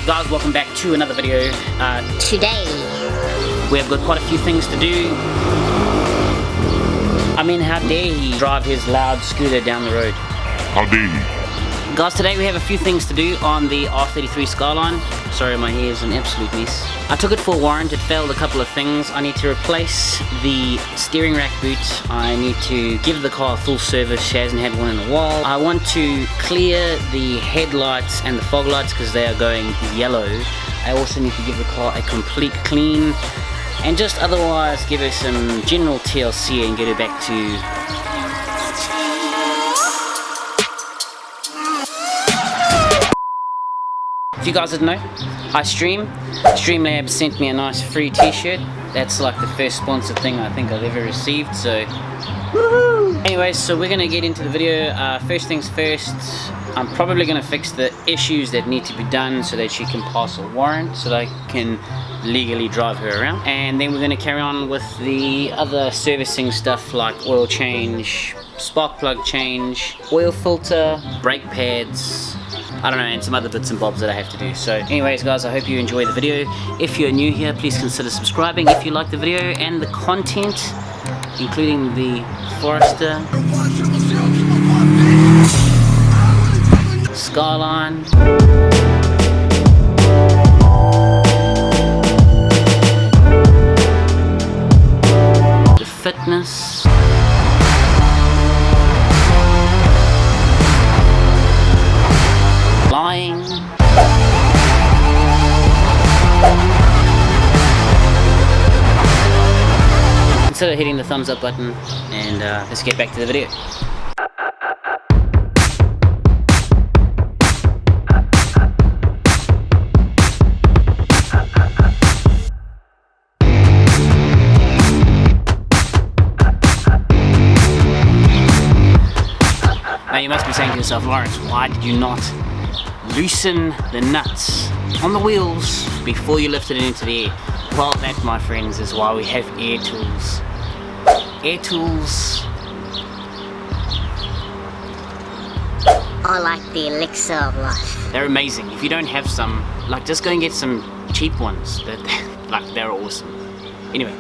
Guys, welcome back to another video. Today we have got quite a few things to do. I mean, how dare he drive his loud scooter down the road? How dare he? Guys, today we have a few things to do on the R33 Skyline. Sorry, my hair is an absolute mess. I took it for a warrant. It failed a couple of things. I need to replace the steering rack boot. I need to give the car a full service. She hasn't had one in a while. I want to clear the headlights and the fog lights because they are going yellow. I also need to give the car a complete clean and just otherwise give her some general TLC and get her back to If you guys didn't know, I stream. Streamlabs sent me a nice free t-shirt. That's like the first sponsored thing I think I've ever received, so woohoo! Anyways, so we're gonna get into the video. First things first, I'm probably gonna fix the issues that need to be done so that she can pass a warrant, so that I can legally drive her around. And then we're gonna carry on with the other servicing stuff like oil change, spark plug change, oil filter, brake pads, I don't know, and some other bits and bobs that I have to do. So anyways guys, I hope you enjoy the video. If you're new here, please consider subscribing if you like the video and the content, including the Forester, Skyline, the fitness, flying, consider hitting the thumbs up button, and let's get back to the video. Now you must be saying to yourself, Lawrence, why did you not loosen the nuts on the wheels before you lifted it into the air? Well, that, my friends, is why we have air tools. Air tools are like the elixir of life. They're amazing. If you don't have some, like, just go and get some cheap ones. They're awesome. Anyway.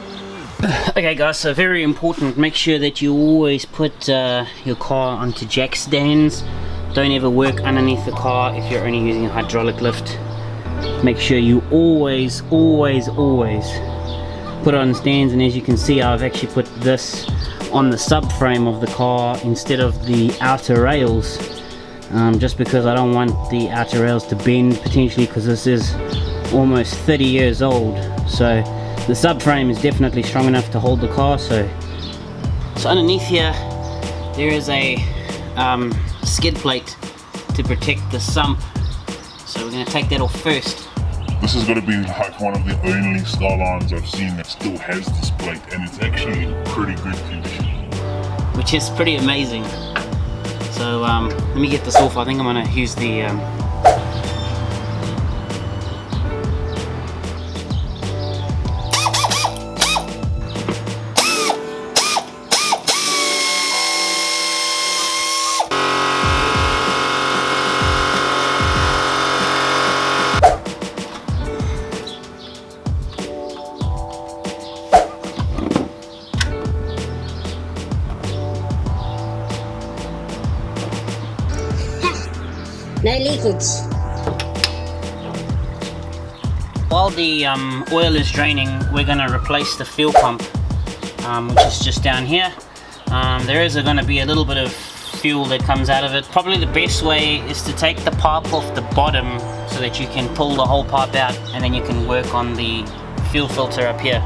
Okay guys, so very important, make sure that you always put your car onto jack stands. Don't ever work underneath the car if you're only using a hydraulic lift. Make sure you always put it on stands, and as you can see, I've actually put this on the subframe of the car instead of the outer rails, just because I don't want the outer rails to bend potentially, because this is almost 30 years old. So the subframe is definitely strong enough to hold the car. So underneath here there is a skid plate to protect the sump, so we're going to take that off first. This is going to be like one of the only Skylines I've seen that still has this plate, and it's actually in pretty good condition, which is pretty amazing. So let me get this off. I think I'm going to use the no leakage. While the oil is draining, we're going to replace the fuel pump, which is just down here. There is going to be a little bit of fuel that comes out of it. Probably the best way is to take the pipe off the bottom so that you can pull the whole pipe out, and then you can work on the fuel filter up here.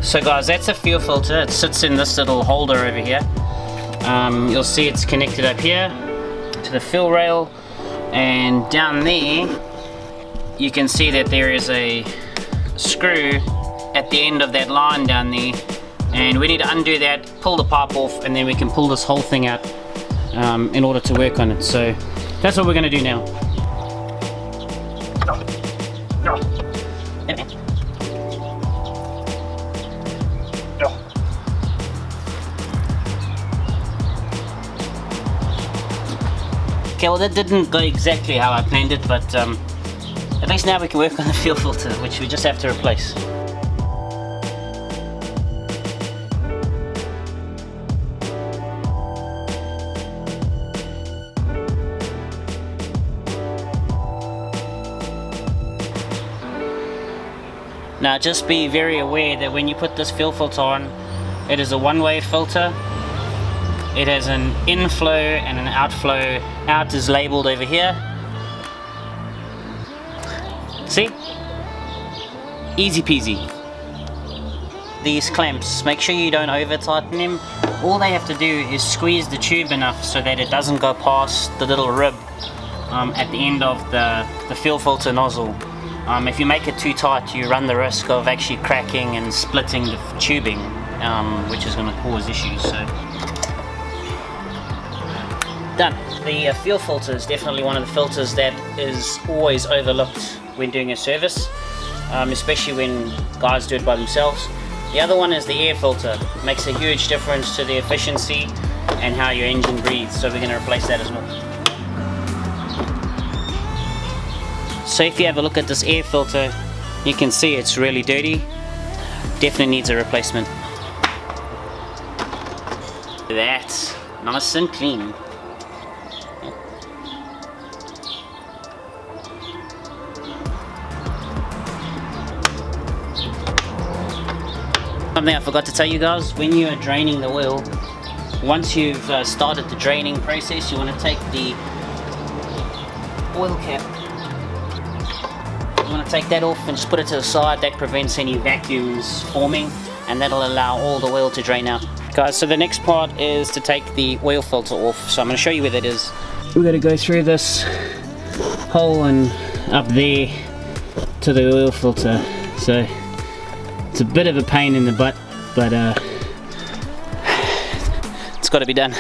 So guys, that's a fuel filter. It sits in this little holder over here. You'll see it's connected up here to the fill rail, and down there you can see that there is a screw at the end of that line down there, and we need to undo that, pull the pipe off, and then we can pull this whole thing out in order to work on it. So that's what we're going to do now. Okay, well that didn't go exactly how I planned it, but At least now we can work on the fuel filter, which we just have to replace. Now just be very aware that when you put this fuel filter on, it is a one-way filter. It has an inflow and an outflow. Out is labeled over here. See? Easy peasy. These clamps, make sure you don't over tighten them. All they have to do is squeeze the tube enough so that it doesn't go past the little rib at the end of the fuel filter nozzle. If you make it too tight, you run the risk of actually cracking and splitting the tubing, which is going to cause issues. So, done. The fuel filter is definitely one of the filters that is always overlooked when doing a service, especially when guys do it by themselves. The other one is the air filter. It makes a huge difference to the efficiency and how your engine breathes, so we're going to replace that as well. So if you have a look at this air filter, you can see it's really dirty. Definitely needs a replacement. That's nice and clean. Something I forgot to tell you guys, when you are draining the oil, once you've started the draining process, you want to take the oil cap. You want to take that off and just put it to the side. That prevents any vacuums forming, and that'll allow all the oil to drain out. Guys, so the next part is to take the oil filter off. So I'm going to show you where that is. We're going to go through this hole and up there to the oil filter. So it's a bit of a pain in the butt, but it's got to be done.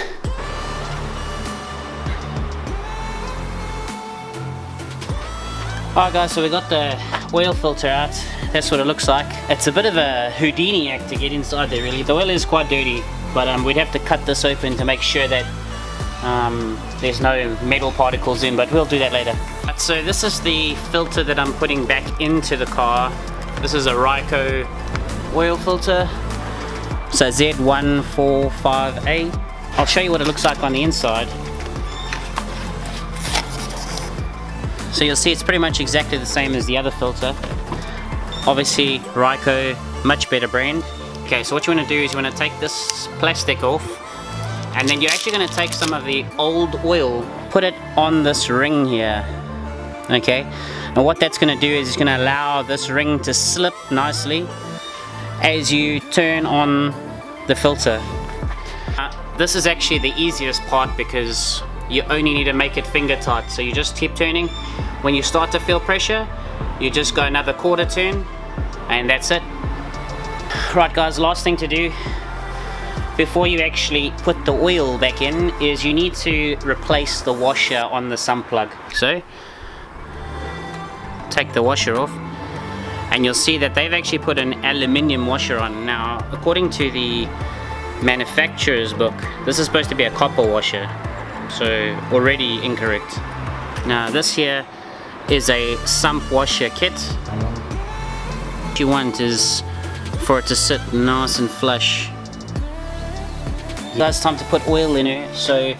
Alright guys, so we got the oil filter out. That's what it looks like. It's a bit of a Houdini act to get inside there really. The oil is quite dirty, but we'd have to cut this open to make sure that there's no metal particles in, but we'll do that later. So this is the filter that I'm putting back into the car. This is a Ryco oil filter. So Z145A. I'll show you what it looks like on the inside. So you'll see it's pretty much exactly the same as the other filter. Obviously Ryco, much better brand. Okay, so what you want to do is you want to take this plastic off, and then you're actually going to take some of the old oil, put it on this ring here. Okay, and what that's going to do is it's going to allow this ring to slip nicely as you turn on the filter. This is actually the easiest part because you only need to make it finger tight, so you just keep turning. When you start to feel pressure, you just go another quarter turn, and that's it. Right guys, last thing to do before you actually put the oil back in is you need to replace the washer on the sump plug. So take the washer off, and you'll see that they've actually put an aluminium washer on. Now according to the manufacturer's book, this is supposed to be a copper washer, so already incorrect. Now this here is a sump washer kit. What you want is for it to sit nice and flush. Now it's time to put oil in her. So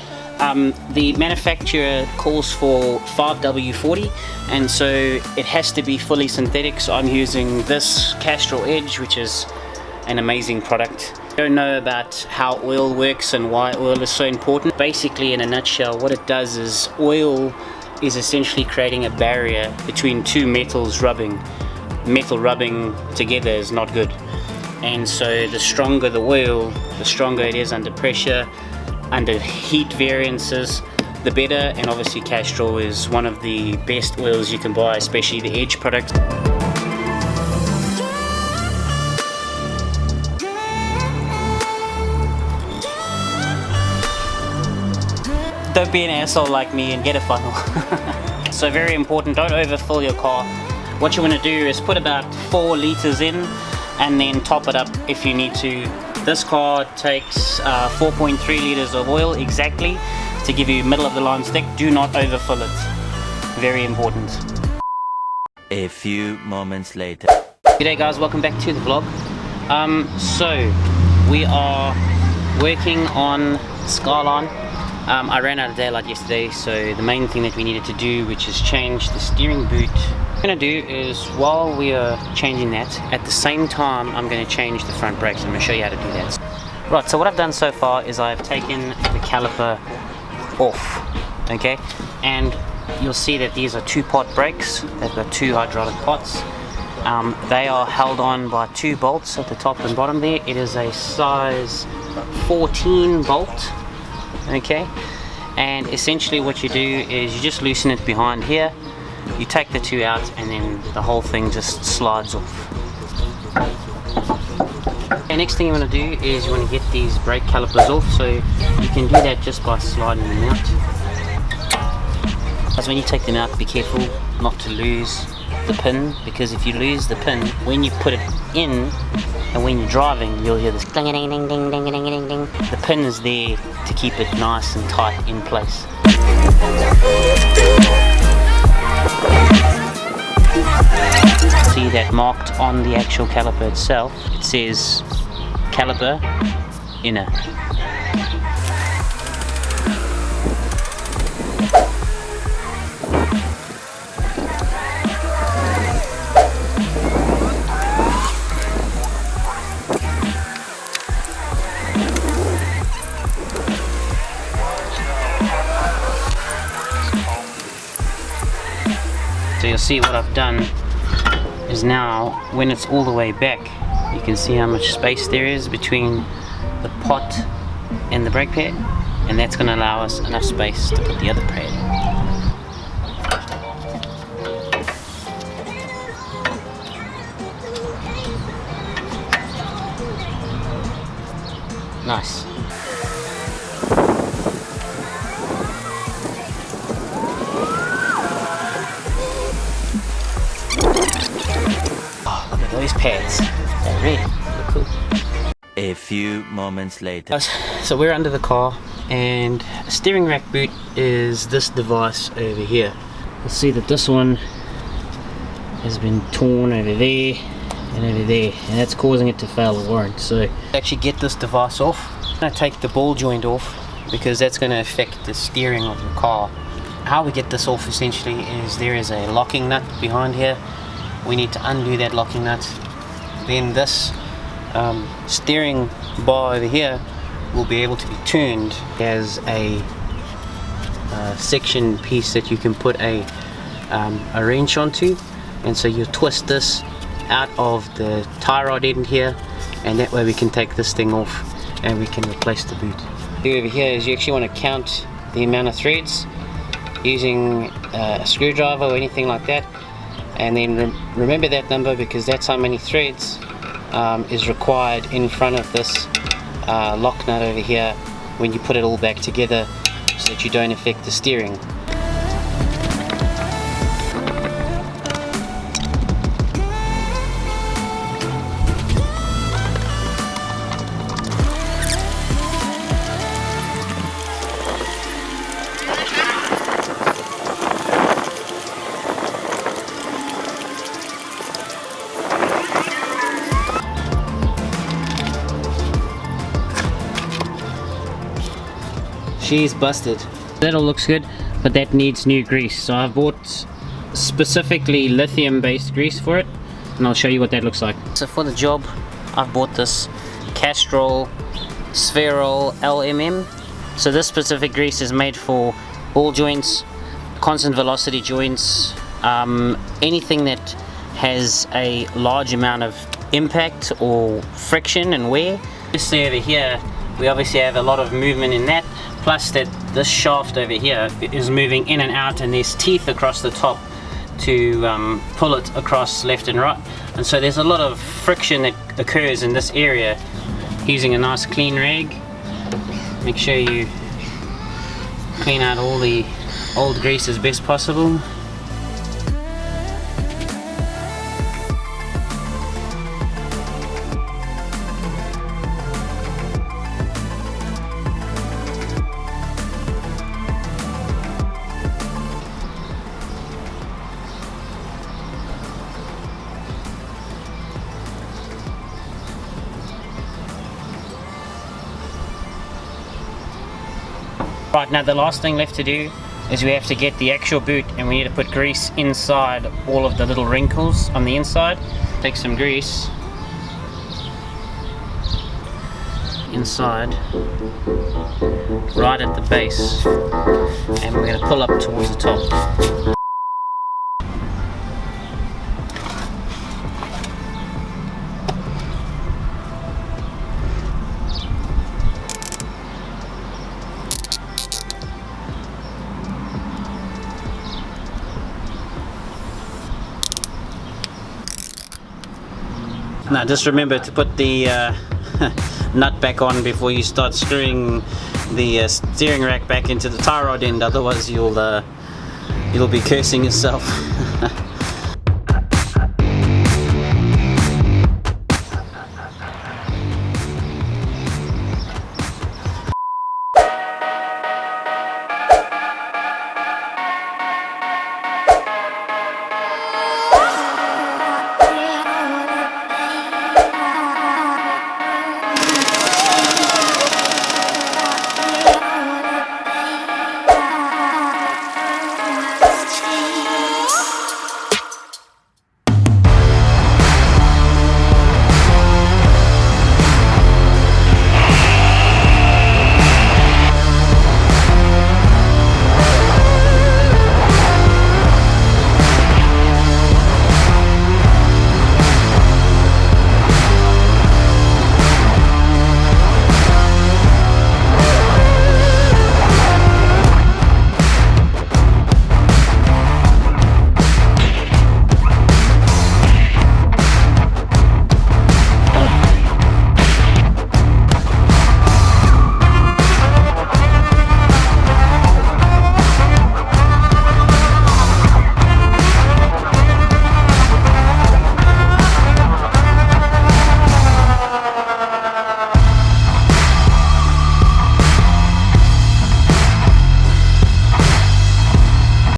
the manufacturer calls for 5W40, and so it has to be fully synthetic, so I'm using this Castrol Edge, which is an amazing product. I don't know about how oil works and why oil is so important. Basically, in a nutshell, what it does is oil is essentially creating a barrier between two metals rubbing. Metal rubbing together is not good, and so the stronger the oil, the stronger it is under pressure, under heat variances, the better. And obviously Castrol is one of the best oils you can buy, especially the Edge product. Don't be an asshole like me and get a funnel. So very important, don't overfill your car. What you want to do is put about 4 liters in and then top it up if you need to. This car takes 4.3 liters of oil exactly to give you middle of the line stick. Do not overfill it. Very important. A few moments later. G'day guys, welcome back to the vlog. So we are working on Skyline. I ran out of daylight yesterday, so the main thing that we needed to do, which is change the steering boot. What I'm going to do is, while we are changing that, at the same time I'm going to change the front brakes. I'm going to show you how to do that. Right, so what I've done so far is I've taken the caliper off, okay, and you'll see that these are two-pot brakes. They've got two hydraulic pots. They are held on by two bolts at the top and bottom there. It is a size 14 bolt, okay, and essentially what you do is you just loosen it behind here, you take the two out, and then the whole thing just slides off. The next thing you want to do is you want to get these brake calipers off, so you can do that just by sliding them out. As when you take them out, be careful not to lose the pin, because if you lose the pin, when you put it in and when you're driving, you'll hear this ding ding ding ding ding ding ding ding. The pin is there to keep it nice and tight in place. See that marked on the actual caliper itself? It says caliper inner. So you'll see what I've done is now, when it's all the way back, you can see how much space there is between the pot and the brake pad, and that's going to allow us enough space to put the other pad. Nice. Those pads, they're red, they're cool. A few moments later. So we're under the car, and a steering rack boot is this device over here. You'll see that this one has been torn over there and over there, and that's causing it to fail the warrant. So actually get this device off. I'm going to take the ball joint off, because that's going to affect the steering of the car. How we get this off essentially is there is a locking nut behind here. We need to undo that locking nut. Then this steering bar over here will be able to be turned as a section piece that you can put a wrench onto, and so you twist this out of the tie rod end here, and that way we can take this thing off and we can replace the boot. Over here is you actually want to count the amount of threads using a screwdriver or anything like that. And then remember that number, because that's how many threads is required in front of this lock nut over here when you put it all back together, so that you don't affect the steering. She's busted. That all looks good, but that needs new grease. So I've bought specifically lithium based grease for it, and I'll show you what that looks like. So for the job, I've bought this Castrol Spherol LMM. So this specific grease is made for ball joints, constant velocity joints, anything that has a large amount of impact or friction and wear. This over here, we obviously have a lot of movement in that, plus that this shaft over here is moving in and out, and there's teeth across the top to pull it across left and right, and so there's a lot of friction that occurs in this area. Using a nice clean rag, make sure you clean out all the old grease as best possible. Right, now the last thing left to do is we have to get the actual boot, and we need to put grease inside all of the little wrinkles on the inside. Take some grease inside right at the base, and we're going to pull up towards the top. Now just remember to put the nut back on before you start screwing the steering rack back into the tie rod end, otherwise you'll be cursing yourself.